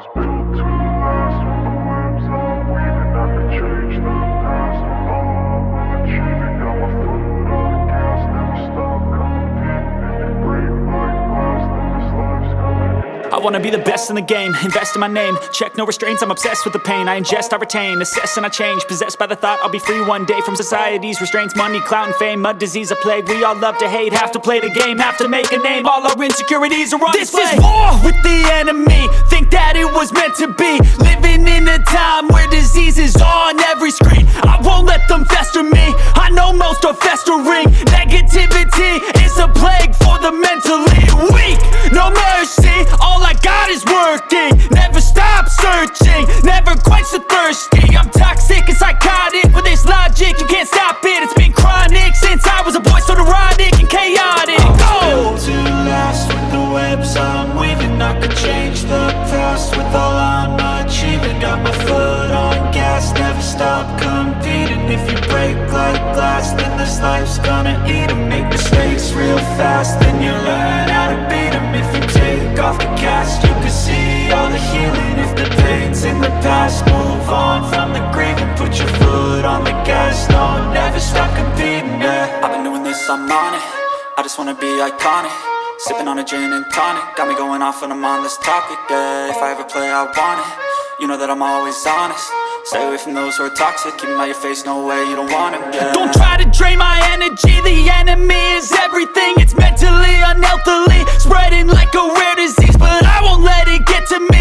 was built to last. With the webs I'm weaving, I could change the past. With all I'm achieving, got my foot on gas. Never stop competing. If you break like glass, then this life's gonna end. I wanna be the best in the game, invest in my name. Check no restraints, I'm obsessed with the pain. I ingest, I retain, assess and I change. Possessed by the thought I'll be free one day from society's restraints. Money, clout and fame, mud, disease, a plague. We all love to hate, have to play the game, have to make a name. All our insecurities are on display. This is war with the enemy, think that it was meant to be. Living in a time where disease is on every screen. I won't let them fester me, I know most are festering. Negativity is a plague for the mentally weak. No mercy, all I got is working. Never stop searching, never quench the thirsty. I'm toxic and psychotic, with this logic you can't stop it. It's been chronic since I was a boy, so neurotic and chaotic. Built to last. With the webs I'm weaving, I could change the past. With all I'm achieving, got my foot on gas. Never stop competing. If you break like glass, then this life's gonna eat 'em. Make mistakes real fast, then you learn how to beat 'em. If you take off the cast, you can see all the healing. If the pain's in the past, move on from the grieving. Put your foot on the gas, no, never stop competing, yeah. I've been doing this, I'm on it. I just wanna be iconic. Sipping on a gin and tonic, got me going off when I'm on this topic, yeah. If I ever play, I want it. You know that I'm always honest. Stay away from those who are toxic. Keep them out your face, no way, you don't want it, yeah. Don't try to drain my energy. The enemy is everything. It's mentally, unhealthily, spreading like a rare disease. But I won't let it get to me.